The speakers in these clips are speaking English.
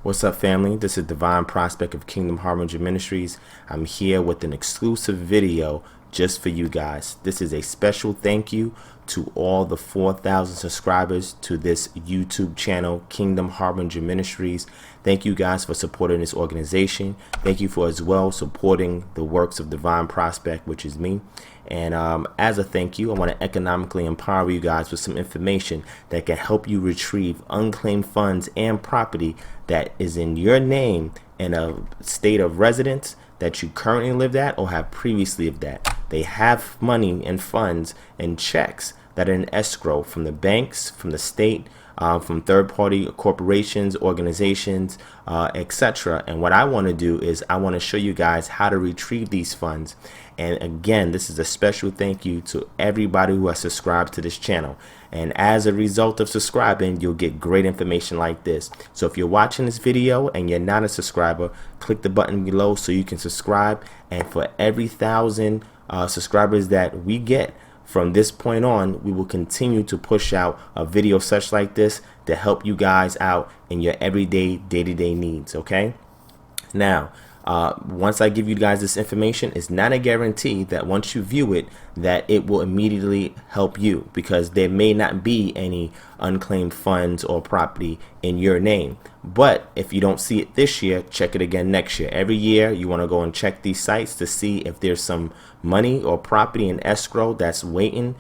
What's up, family? This is Divine Prospect of Kingdom Harbinger Ministries. I'm here with an exclusive video just for you guys. This is a special thank you to all the 4,000 subscribers to this YouTube channel, Kingdom Harbinger Ministries. Thank you guys for supporting this organization. Thank you for as well supporting the works of Divine Prospect, which is me. And as a thank you, I want to economically empower you guys with some information that can help you retrieve unclaimed funds and property that is in your name in a state of residence that you currently lived at or have previously lived at. They have money and funds and checks that are in escrow from the banks, from the state, from third-party corporations, organizations, etc. And what I want to do is I want to show you guys how to retrieve these funds. And again, this is a special thank you to everybody who has subscribed to this channel. And as a result of subscribing, you'll get great information like this. So if you're watching this video and you're not a subscriber, click the button below so you can subscribe. And for every 1,000 subscribers that we get, from this point on, we will continue to push out a video such like this to help you guys out in your everyday, day-to-day needs, okay? Now, once I give you guys this information, it's not a guarantee that once you view it, that it will immediately help you, because there may not be any unclaimed funds or property in your name. But if you don't see it this year, check it again next year. Every year you want to go and check these sites to see if there's some money or property in escrow that's waiting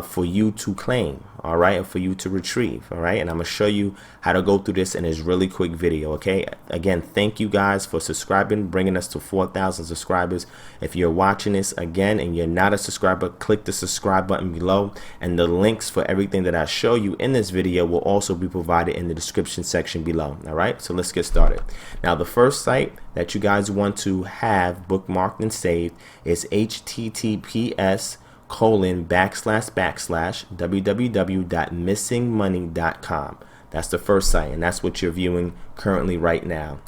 for you to claim, all right, or for you to retrieve, all right? And I'm gonna show you how to go through this in this really quick video, okay? Again, thank you guys for subscribing, bringing us to 4,000 subscribers. If you're watching this again and you're not a subscriber, click the subscribe button below, and the links for everything that I show you in this video will also be provided in the description section below. All right, so let's get started. Now, the first site that you guys want to have bookmarked and saved is https://www.missingmoney.com. That's the first site, and that's what you're viewing currently right now.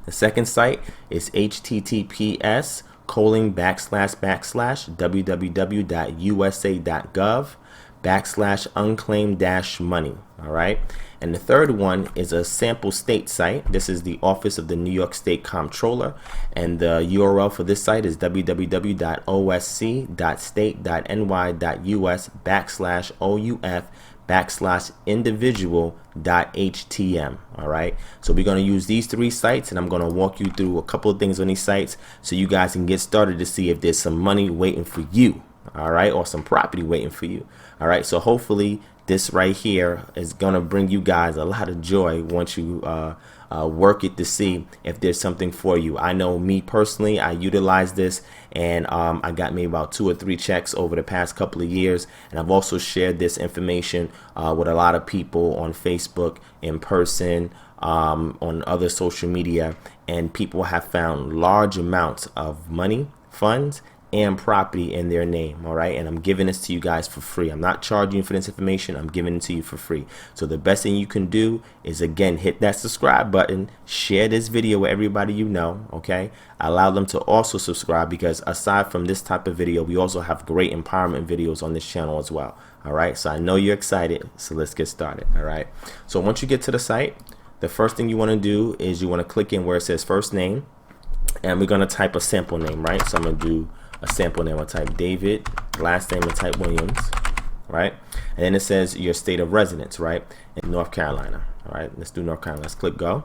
The second site is https://www.USAgov/unclaimed-money. All right. And the third one is a sample state site. This is the Office of the New York State Comptroller, and the URL for this site is www.osc.state.ny.us/OUF/individual.htm. all right, so we're going to use these three sites, and I'm going to walk you through a couple of things on these sites so you guys can get started to see if there's some money waiting for you, all right, or some property waiting for you. All right, so hopefully this right here is gonna bring you guys a lot of joy once you work it to see if there's something for you. I know me personally, I utilize this, and I got maybe about 2 or 3 checks over the past couple of years, and I've also shared this information with a lot of people on Facebook, in person, on other social media, and people have found large amounts of money, funds, and property in their name. All right, and I'm giving this to you guys for free. I'm not charging you for this information. I'm giving it to you for free. So the best thing you can do is, again, hit that subscribe button, share this video with everybody you know, okay? Allow them to also subscribe, because aside from this type of video, we also have great empowerment videos on this channel as well. All right, so I know you're excited, so let's get started. All right, so once you get to the site, the first thing you want to do is you want to click in where it says first name, and we're going to type a sample name, right? So I'm going to do a sample name. I'll type David, last name, and type Williams, right? And then it says your state of residence, right, in North Carolina. All right, let's do North Carolina. Let's click go.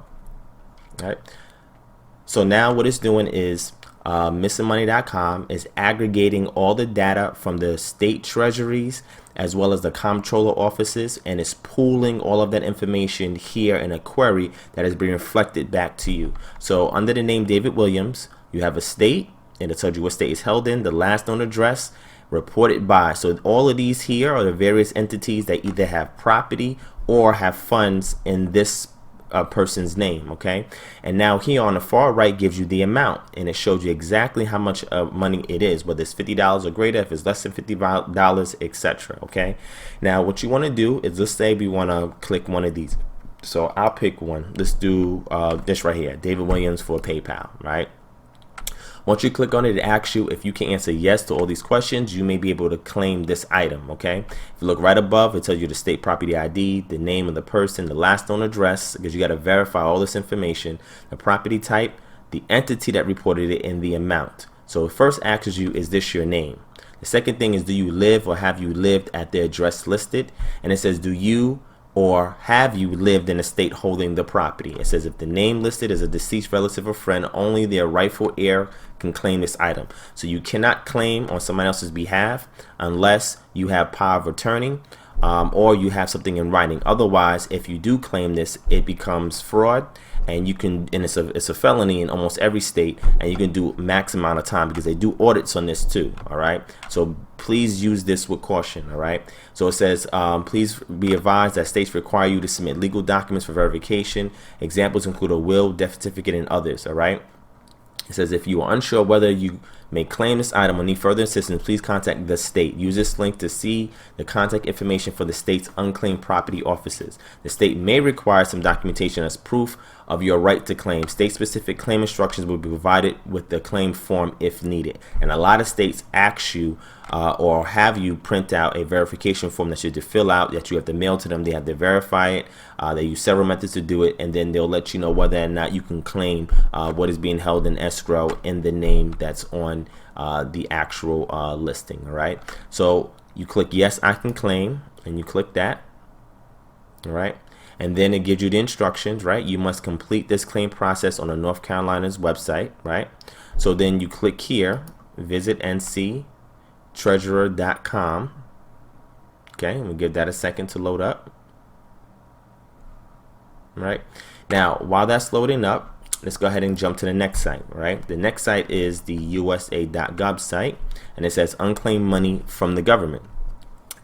All right, so now what it's doing is missingmoney.com is aggregating all the data from the state treasuries as well as the comptroller offices, and it's pooling all of that information here in a query that is being reflected back to you. So under the name David Williams, you have a state, and it tells you what state is held in, the last known address, reported by. So all of these here are the various entities that either have property or have funds in this person's name, okay? And now here on the far right gives you the amount, and it shows you exactly how much money it is, whether it's $50 or greater, if it's less than $50, etc. okay? Now what you want to do is, let's say we want to click one of these. So I'll pick one. Let's do this right here, David Williams for PayPal, right? Once you click on it, it asks you if you can answer yes to all these questions, you may be able to claim this item, okay? If you look right above, it tells you the state property ID, the name of the person, the last known address, because you got to verify all this information, the property type, the entity that reported it, and the amount. So it first asks you, is this your name? The second thing is, do you live or have you lived at the address listed? And it says, do you or have you lived in a state holding the property? It says if the name listed is a deceased relative or friend, only their rightful heir can claim this item. So you cannot claim on someone else's behalf unless you have power of attorney or you have something in writing. Otherwise, if you do claim this, it becomes fraud, and you can, and it's a felony in almost every state, and you can do max amount of time because they do audits on this too. All right, so please use this with caution. All right, so it says please be advised that states require you to submit legal documents for verification. Examples include a will, death certificate, and others. All right, it says if you are unsure whether you may claim this item or need further assistance, please contact the state. Use this link to see the contact information for the state's unclaimed property offices. The state may require some documentation as proof of your right to claim. State-specific claim instructions will be provided with the claim form if needed. And a lot of states ask you or have you print out a verification form that you have to fill out, that you have to mail to them. They have to verify it. They use several methods to do it, and then they'll let you know whether or not you can claim what is being held in escrow in the name that's on the actual listing. All right, so you click yes, I can claim, and you click that. All right, and then it gives you the instructions. Right, you must complete this claim process on the North Carolina's website. Right, so then you click here, visit nctreasurer.com. okay, and we'll give that a second to load up. Right, now while that's loading up, let's go ahead and jump to the next site. Right, the next site is the USAgov site, and it says unclaimed money from the government.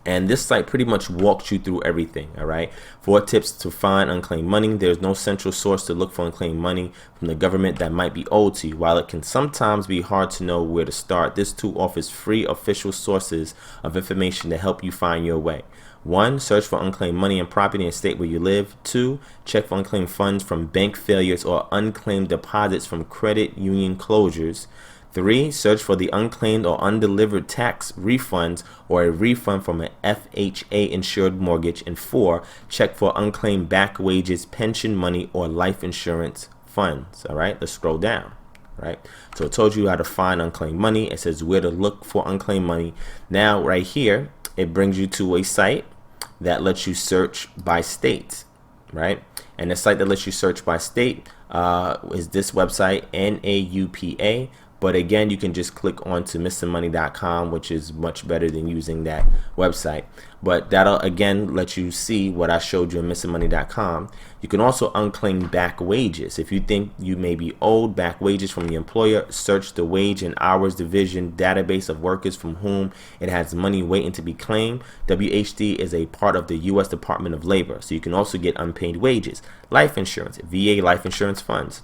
And this site pretty much walks you through everything. All right, 4 tips to find unclaimed money. There's no central source to look for unclaimed money from the government that might be owed to you. While it can sometimes be hard to know where to start, this tool offers free official sources of information to help you find your way. 1. Search for unclaimed money and property in the state where you live. 2. Check for unclaimed funds from bank failures or unclaimed deposits from credit union closures. 3. Search for the unclaimed or undelivered tax refunds or a refund from an FHA insured mortgage. And 4. Check for unclaimed back wages, pension money, or life insurance funds. All right, let's scroll down. Right, so it told you how to find unclaimed money. It says where to look for unclaimed money. Now right here, it brings you to a site that lets you search by state. Right, and the site that lets you search by state is this website, NAUPA. But again, you can just click on to MrMoney.com, which is much better than using that website. But that'll again let you see what I showed you on MrMoney.com. You can also unclaim back wages. If you think you may be owed back wages from the employer, search the Wage and Hours Division database of workers from whom it has money waiting to be claimed. WHD is a part of the U.S. Department of Labor, so you can also get unpaid wages. Life insurance, VA life insurance funds.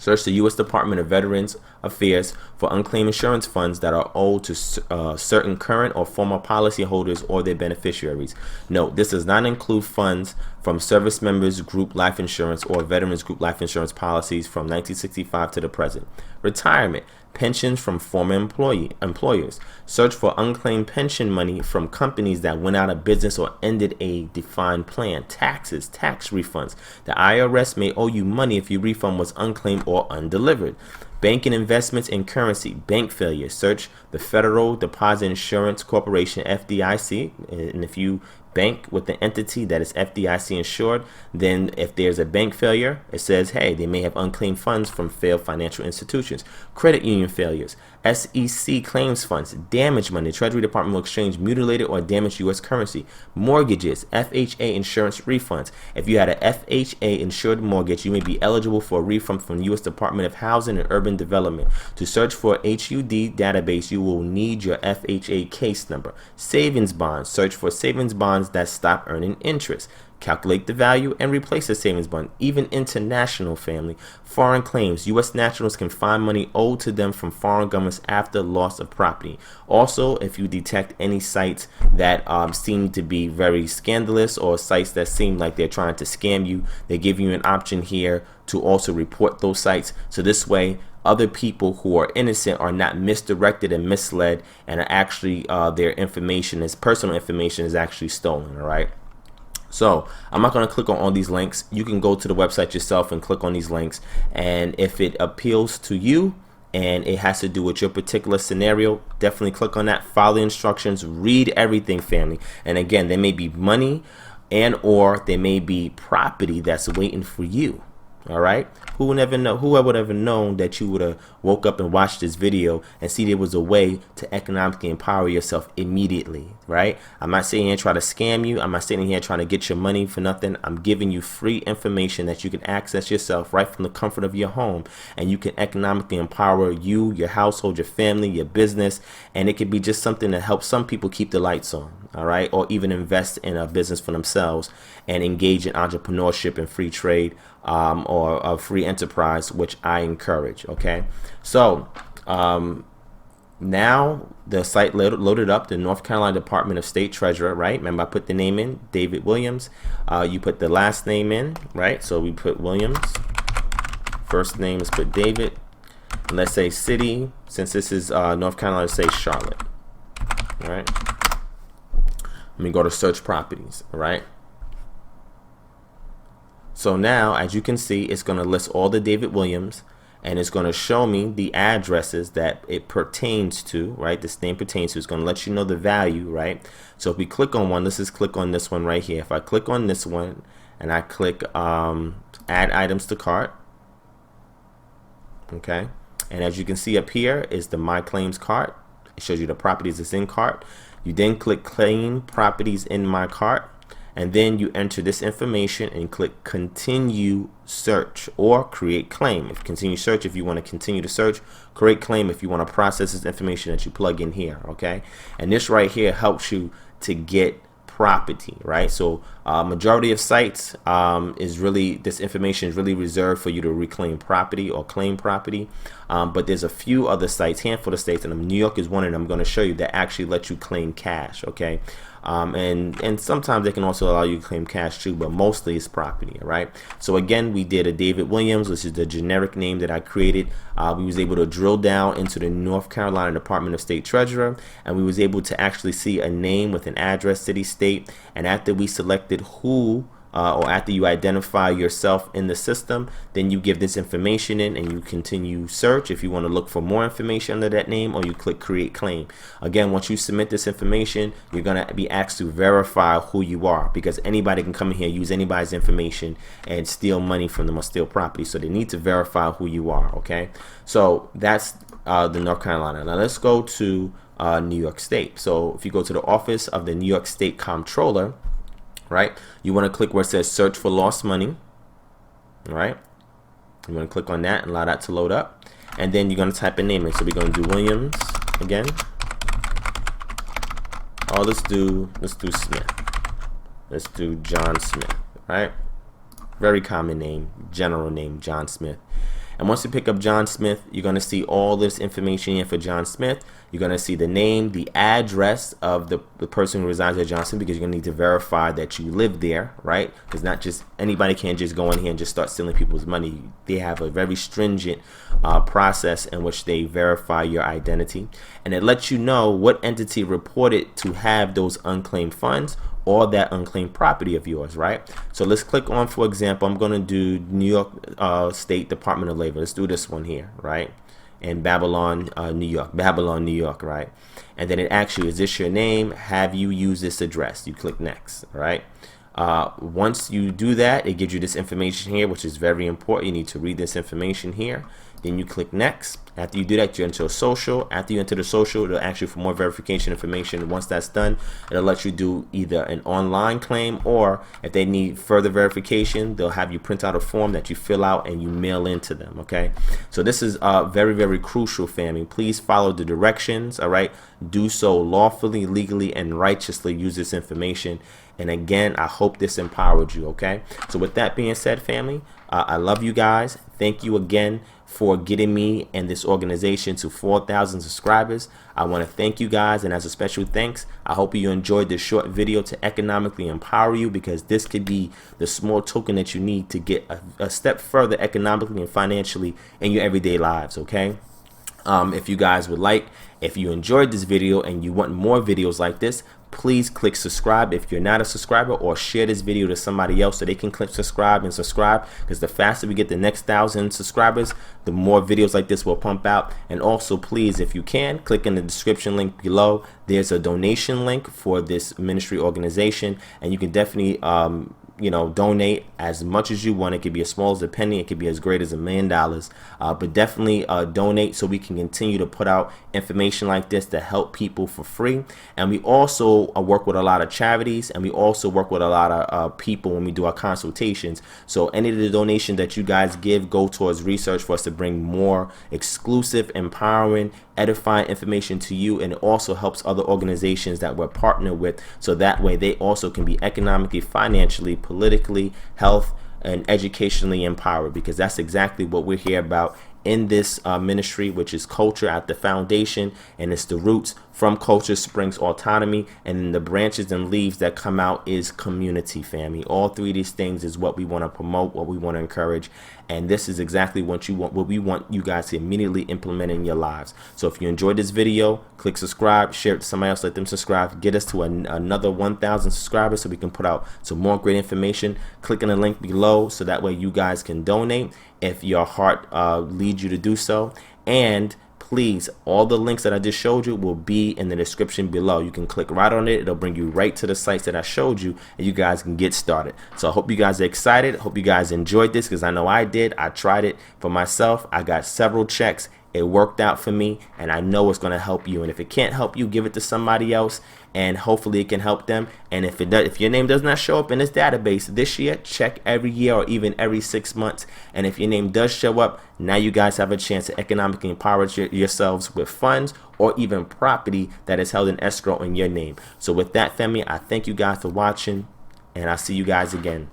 Search the U.S. Department of Veterans Affairs for unclaimed insurance funds that are owed to certain current or former policyholders or their beneficiaries. Note, this does not include funds from service members group life insurance or veterans group life insurance policies from 1965 to the present. Retirement, pensions from former employers. Search for unclaimed pension money from companies that went out of business or ended a defined plan. Taxes, tax refunds. The IRS may owe you money if your refund was unclaimed or undelivered. Banking, investments, and currency. Bank failure. Search the Federal Deposit Insurance Corporation, FDIC, and if you bank with the entity that is FDIC insured, then if there's a bank failure, it says, hey, they may have unclaimed funds from failed financial institutions. Credit union failures, SEC claims funds, damaged money, Treasury Department will exchange mutilated or damaged U.S. currency. Mortgages, FHA insurance refunds. If you had a FHA insured mortgage, you may be eligible for a refund from the U.S. Department of Housing and Urban Development. To search for HUD database, you will need your FHA case number. Savings bonds, search for savings bonds that stop earning interest. Calculate the value and replace a savings bond. Even international family. Foreign claims. U.S. nationals can find money owed to them from foreign governments after loss of property. Also, if you detect any sites that seem to be very scandalous or sites that seem like they're trying to scam you, they give you an option here to also report those sites. So this way, other people who are innocent are not misdirected and misled, and are actually their information, is personal information, is actually stolen. All right. So I'm not going to click on all these links. You can go to the website yourself and click on these links, and if it appeals to you and it has to do with your particular scenario, definitely click on that. Follow the instructions, read everything, family. And again, there may be money and or there may be property that's waiting for you. All right. Who would ever know? Who would ever known that you would have woke up and watched this video and see there was a way to economically empower yourself immediately, right? I'm not sitting here trying to scam you. I'm not sitting here trying to get your money for nothing. I'm giving you free information that you can access yourself right from the comfort of your home, and you can economically empower you, your household, your family, your business, and it could be just something that helps some people keep the lights on. All right, or even invest in a business for themselves and engage in entrepreneurship and free trade, or a free enterprise, which I encourage. Okay, so now the site loaded up, the North Carolina Department of State Treasurer, right? Remember I put the name in, David Williams. You put the last name in, right? So we put Williams. First name is put David. And let's say city, since this is North Carolina, say Charlotte. All right. Let me go to search properties. All right. So now, as you can see, it's going to list all the David Williams, and it's going to show me the addresses that it pertains to, right? This name pertains to. It's going to let you know the value, right? So if we click on one, let's just click on this one right here. If I click on this one and I click add items to cart, okay? And as you can see up here is the My Claims cart. It shows you the properties that's in cart. You then click claim properties in my cart, and then you enter this information and click continue search or create claim. If continue search, if you want to continue to search, create claim if you want to process this information that you plug in here. Okay, and this right here helps you to get property, right? So majority of sites is really, this information is really reserved for you to reclaim property or claim property, but there's a few other sites, handful of states, and New York is one of them I'm going to show you, that actually let you claim cash. Okay, and sometimes they can also allow you to claim cash too, but mostly it's property. Right? So again, we did a David Williams, which is the generic name that I created. We was able to drill down into the North Carolina Department of State Treasurer, and we was able to actually see a name with an address, city, state, and after we selected who, or after you identify yourself in the system, then you give this information in and you continue search if you want to look for more information under that name, or you click create claim. Again, once you submit this information, you're going to be asked to verify who you are, because anybody can come in here, use anybody's information and steal money from them or steal property. So they need to verify who you are. Okay, so that's the North Carolina. Now let's go to New York State. So if you go to the office of the New York State Comptroller, right, you want to click where it says search for lost money. All right, you want to click on that and allow that to load up, and then you're going to type a name in. So we're going to do Williams again. Oh, let's do Smith. Let's do John Smith. Right, very common name, general name, John Smith. And once you pick up John Smith, you're going to see all this information here for John Smith. You're going to see the name, the address of the person who resides at John Smith, because you're going to need to verify that you live there, right? Because not just anybody can just go in here and just start stealing people's money. They have a very stringent process in which they verify your identity. And it lets you know what entity reported to have those unclaimed funds or that unclaimed property of yours, right? So let's click on, for example, I'm going to do New York State Department of Labor. Let's do this one here, right? In Babylon, New York, right? And then it actually, is this your name? Have you used this address? You click next, right? Once you do that, it gives you this information here, which is very important. You need to read this information here. Then you click next. After you do that, you enter a social. After you enter the social, it'll ask you for more verification information. Once that's done, it'll let you do either an online claim, or if they need further verification, they'll have you print out a form that you fill out and you mail into them. Okay, so this is very, very crucial, family. Please follow the directions. All right, do so lawfully, legally, and righteously. Use this information, And again, I hope this empowered you, okay? So with that being said, family, I love you guys. Thank you again for getting me and this organization to 4,000 subscribers. I want to thank you guys, and as a special thanks, I hope you enjoyed this short video to economically empower you, because this could be the small token that you need to get a step further economically and financially in your everyday lives, okay? If you guys would like, if you enjoyed this video and you want more videos like this, please click subscribe if you're not a subscriber, or share this video to somebody else so they can click subscribe, because the faster we get the next 1,000 subscribers, the more videos like this will pump out. And also, please, if you can, click in the description link below. There's a donation link for this ministry organization, and you can definitely donate as much as you want. It could be as small as a penny, it could be as great as $1 million, but definitely donate so we can continue to put out information like this to help people for free. And we also work with a lot of charities, and we also work with a lot of people when we do our consultations. So any of the donation that you guys give go towards research for us to bring more exclusive, empowering, edifying information to you, and it also helps other organizations that we're partnered with, so that way they also can be economically, financially, politically, health, and educationally empowered, because that's exactly what we're here about in this ministry, which is culture at the foundation, and it's the roots. From culture springs autonomy, and then the branches and leaves that come out is community, family. All three of these things is what we want to promote, what we want to encourage, and this is exactly what we want you guys to immediately implement in your lives. So if you enjoyed this video, click subscribe, share it to somebody else, let them subscribe, get us to another 1,000 subscribers so we can put out some more great information. Click on the link below so that way you guys can donate if your heart leads you to do so. And please, all the links that I just showed you will be in the description below. You can click right on it. It'll bring you right to the sites that I showed you, and you guys can get started. So I hope you guys are excited. I hope you guys enjoyed this, because I know I did. I tried it for myself. I got several checks. It worked out for me, and I know it's going to help you. And if it can't help you, give it to somebody else, and hopefully it can help them. And if it does, if your name does not show up in this database this year, check every year or even every 6 months. And if your name does show up, now you guys have a chance to economically empower yourselves with funds or even property that is held in escrow in your name. So with that, family, I thank you guys for watching, and I'll see you guys again.